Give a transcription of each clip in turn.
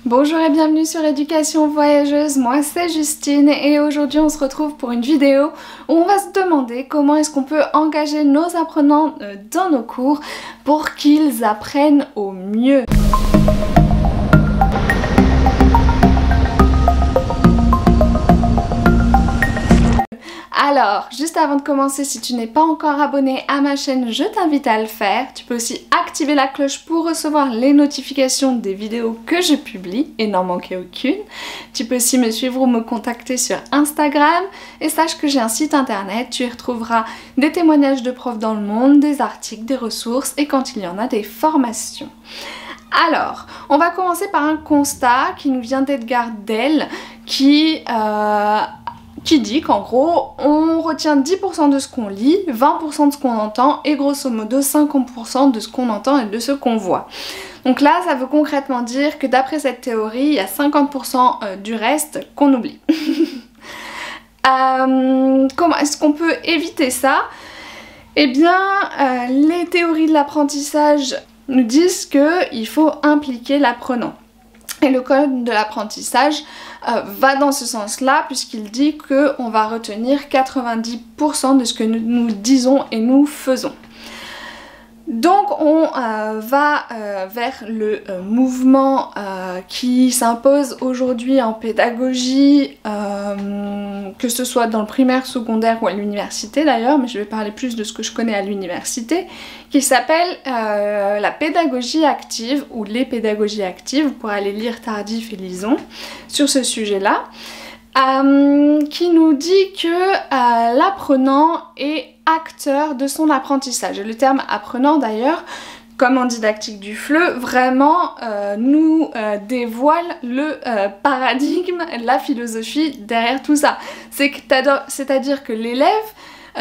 Bonjour et bienvenue sur Éducation Voyageuse, moi c'est Justine et aujourd'hui on se retrouve pour une vidéo où on va se demander comment est-ce qu'on peut engager nos apprenants dans nos cours pour qu'ils apprennent au mieux. Alors, juste avant de commencer, si tu n'es pas encore abonné à ma chaîne, je t'invite à le faire. Tu peux aussi activer la cloche pour recevoir les notifications des vidéos que je publie et n'en manquer aucune. Tu peux aussi me suivre ou me contacter sur Instagram et sache que j'ai un site internet. Tu y retrouveras des témoignages de profs dans le monde, des articles, des ressources et quand il y en a, des formations. Alors, on va commencer par un constat qui nous vient d'Edgar Dell qui dit qu'en gros, on retient 10% de ce qu'on lit, 20% de ce qu'on entend et grosso modo 50% de ce qu'on entend et de ce qu'on voit. Donc là, ça veut concrètement dire que d'après cette théorie, il y a 50% du reste qu'on oublie. Comment est-ce qu'on peut éviter ça? Eh bien, les théories de l'apprentissage nous disent qu'il faut impliquer l'apprenant. Et le code de l'apprentissage va dans ce sens-là puisqu'il dit qu'on va retenir 90% de ce que nous disons et nous faisons. Donc on va vers le mouvement qui s'impose aujourd'hui en pédagogie, que ce soit dans le primaire, secondaire ou à l'université d'ailleurs, mais je vais parler plus de ce que je connais à l'université, qui s'appelle la pédagogie active ou les pédagogies actives. Vous pourrez aller lire Tardif et Lison sur ce sujet-là, qui nous dit que l'apprenant est acteur de son apprentissage. Et le terme apprenant d'ailleurs, comme en didactique du FLE, vraiment nous dévoile le paradigme, la philosophie derrière tout ça. C'est-à-dire que l'élève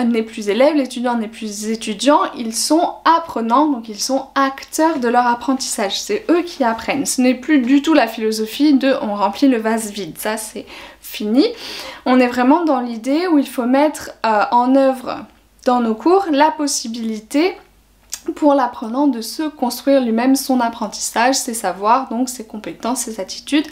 n'est plus élève, l'étudiant n'est plus étudiant, ils sont apprenants, donc ils sont acteurs de leur apprentissage. C'est eux qui apprennent. Ce n'est plus du tout la philosophie de on remplit le vase vide, ça c'est fini. On est vraiment dans l'idée où il faut mettre en œuvre dans nos cours la possibilité pour l'apprenant de se construire lui-même son apprentissage, ses savoirs, donc ses compétences, ses attitudes,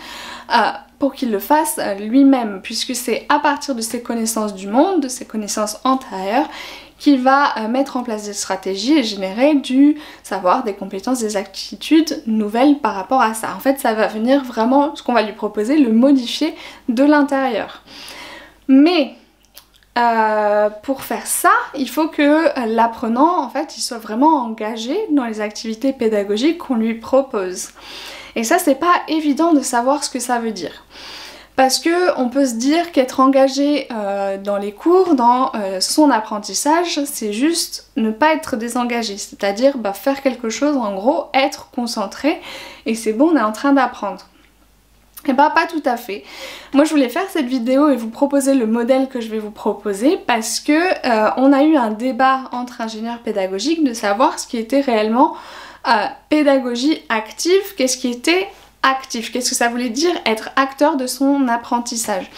pour qu'il le fasse lui-même, puisque c'est à partir de ses connaissances du monde, de ses connaissances antérieures, qu'il va mettre en place des stratégies et générer du savoir, des compétences, des attitudes nouvelles par rapport à ça. En fait, ça va venir vraiment, ce qu'on va lui proposer, le modifier de l'intérieur. Mais pour faire ça, il faut que l'apprenant, en fait, il soit vraiment engagé dans les activités pédagogiques qu'on lui propose. Et ça, c'est pas évident de savoir ce que ça veut dire. Parce que on peut se dire qu'être engagé dans les cours, dans son apprentissage, c'est juste ne pas être désengagé. C'est-à-dire faire quelque chose, en gros, être concentré, et c'est bon, on est en train d'apprendre. Et pas tout à fait. Moi je voulais faire cette vidéo et vous proposer le modèle que je vais vous proposer parce que on a eu un débat entre ingénieurs pédagogiques de savoir ce qui était réellement pédagogie active, qu'est-ce qui était actif, qu'est-ce que ça voulait dire être acteur de son apprentissage.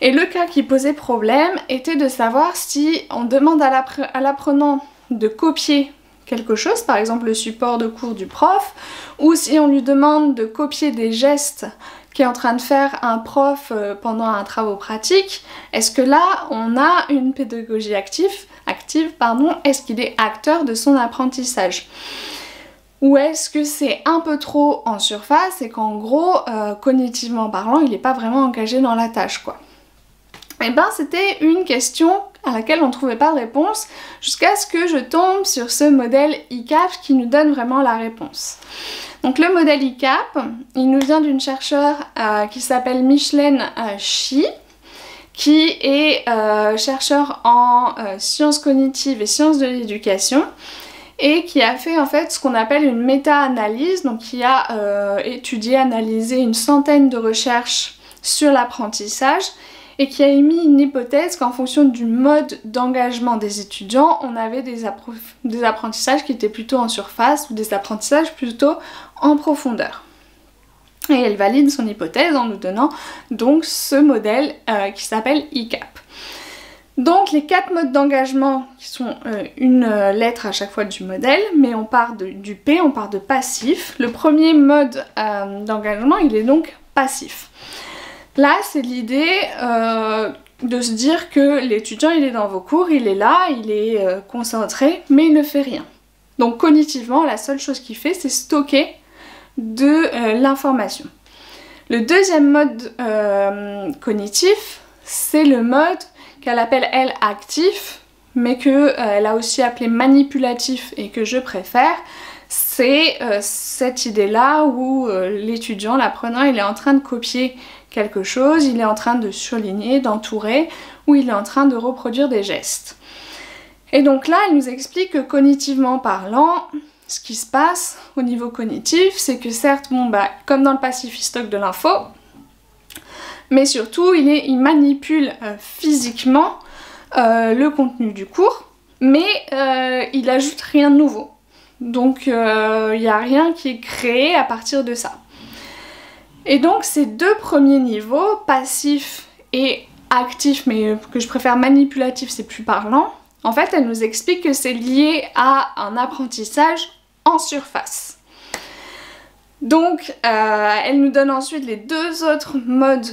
Et le cas qui posait problème était de savoir si on demande à l'apprenant de copier quelque chose, par exemple le support de cours du prof, ou si on lui demande de copier des gestes qu'est en train de faire un prof pendant un travail pratique, est-ce que là on a une pédagogie active, est-ce qu'il est acteur de son apprentissage? Ou est-ce que c'est un peu trop en surface et qu'en gros, cognitivement parlant, il n'est pas vraiment engagé dans la tâche quoi? Et ben c'était une question à laquelle on ne trouvait pas de réponse jusqu'à ce que je tombe sur ce modèle ICAP qui nous donne vraiment la réponse. Donc le modèle ICAP, il nous vient d'une chercheure qui s'appelle Micheline Shi, qui est chercheur en sciences cognitives et sciences de l'éducation et qui a fait en fait ce qu'on appelle une méta-analyse, donc qui a étudié, analysé une centaine de recherches sur l'apprentissage et qui a émis une hypothèse qu'en fonction du mode d'engagement des étudiants, on avait des apprentissages qui étaient plutôt en surface ou des apprentissages plutôt en profondeur. Et elle valide son hypothèse en nous donnant donc ce modèle qui s'appelle ICAP. Donc les 4 modes d'engagement qui sont une lettre à chaque fois du modèle, mais on part du P, on part de passif. Le premier mode d'engagement, il est donc passif. Là, c'est l'idée de se dire que l'étudiant, il est dans vos cours, il est là, il est concentré, mais il ne fait rien. Donc cognitivement, la seule chose qu'il fait, c'est stocker de l'information. Le deuxième mode cognitif, c'est le mode qu'elle appelle elle actif, mais qu'elle a aussi appelé manipulatif et que je préfère. C'est cette idée-là où l'étudiant, l'apprenant, il est en train de copier quelque chose, il est en train de surligner, d'entourer, ou il est en train de reproduire des gestes. Et donc là, elle nous explique que cognitivement parlant, ce qui se passe au niveau cognitif, c'est que certes, bon, comme dans le passif, il stocke de l'info, mais surtout il manipule physiquement le contenu du cours, mais il ajoute rien de nouveau. Donc il n'y a rien qui est créé à partir de ça. Et donc ces 2 premiers niveaux, passif et actif, mais que je préfère manipulatif, c'est plus parlant, en fait elle nous explique que c'est lié à un apprentissage en surface. Donc elle nous donne ensuite les 2 autres modes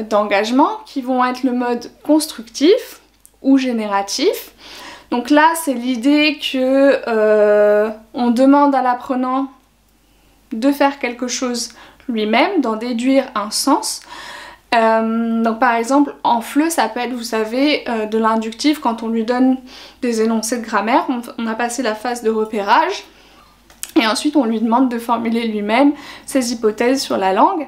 d'engagement qui vont être le mode constructif ou génératif. Donc là c'est l'idée que on demande à l'apprenant de faire quelque chose lui-même, d'en déduire un sens. Donc par exemple en FLE ça peut être, vous savez, de l'inductif quand on lui donne des énoncés de grammaire, on a passé la phase de repérage et ensuite on lui demande de formuler lui-même ses hypothèses sur la langue.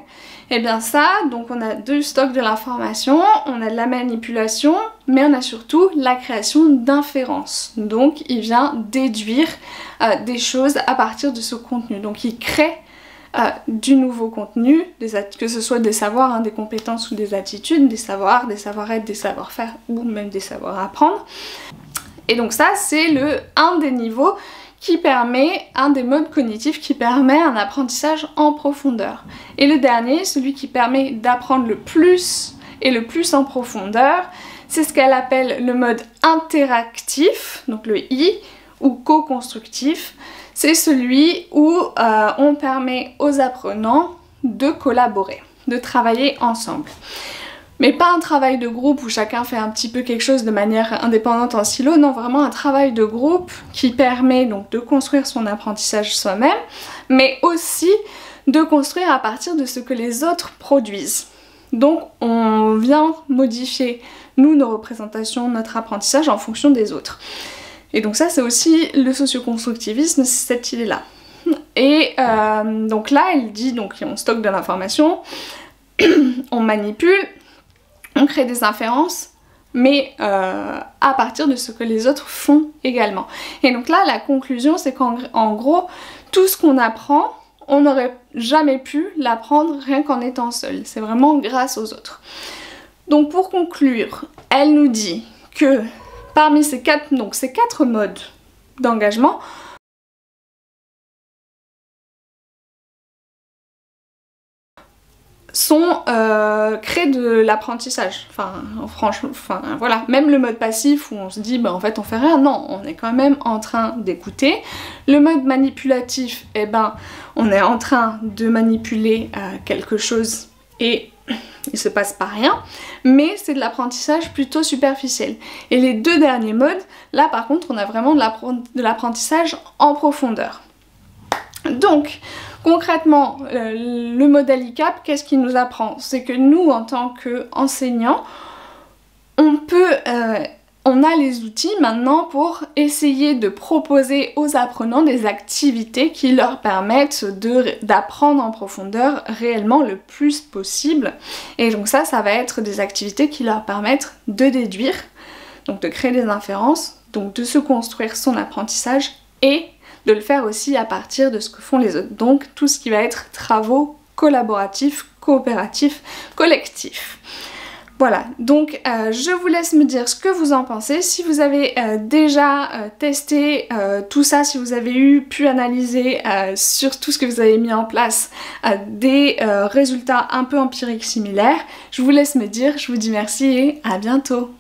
Et bien ça, donc on a 2 stocks de l'information, on a de la manipulation, mais on a surtout la création d'inférences. Donc il vient déduire des choses à partir de ce contenu. Donc il crée du nouveau contenu, que ce soit des savoirs, des compétences ou des attitudes, des savoirs, des savoir-être, des savoir-faire ou même des savoirs-apprendre. Et donc ça c'est un des niveaux qui permet, un des modes cognitifs qui permet un apprentissage en profondeur. Et le dernier, celui qui permet d'apprendre le plus et le plus en profondeur, c'est ce qu'elle appelle le mode interactif, donc le I, ou co-constructif. C'est celui où on permet aux apprenants de collaborer, de travailler ensemble. Mais pas un travail de groupe où chacun fait un petit peu quelque chose de manière indépendante en silo, non, vraiment un travail de groupe qui permet donc de construire son apprentissage soi-même, mais aussi de construire à partir de ce que les autres produisent. Donc on vient modifier, nous, nos représentations, notre apprentissage en fonction des autres. Et donc ça c'est aussi le socioconstructivisme, c'est cette idée-là. Et donc là elle dit, donc on stocke de l'information, on manipule, on crée des inférences, mais à partir de ce que les autres font également. Et donc là, la conclusion, c'est qu'en gros, tout ce qu'on apprend, on n'aurait jamais pu l'apprendre rien qu'en étant seul. C'est vraiment grâce aux autres. Donc pour conclure, elle nous dit que parmi ces 4 modes d'engagement, créent de l'apprentissage. Franchement, voilà, même le mode passif où on se dit en fait on fait rien, non, on est quand même en train d'écouter. Le mode manipulatif, on est en train de manipuler quelque chose et il se passe pas rien, mais c'est de l'apprentissage plutôt superficiel. Et les 2 derniers modes, là par contre on a vraiment de l'apprentissage en profondeur. Donc concrètement, le modèle ICAP, qu'est-ce qu'il nous apprend? C'est que nous, en tant qu'enseignants, on a les outils maintenant pour essayer de proposer aux apprenants des activités qui leur permettent d'apprendre en profondeur réellement le plus possible. Et donc ça va être des activités qui leur permettent de déduire, donc de créer des inférences, donc de se construire son apprentissage et de le faire aussi à partir de ce que font les autres. Donc tout ce qui va être travaux collaboratifs, coopératifs, collectifs. Voilà, donc je vous laisse me dire ce que vous en pensez. Si vous avez déjà testé tout ça, si vous avez pu analyser sur tout ce que vous avez mis en place des résultats un peu empiriques similaires, je vous laisse me dire, je vous dis merci et à bientôt.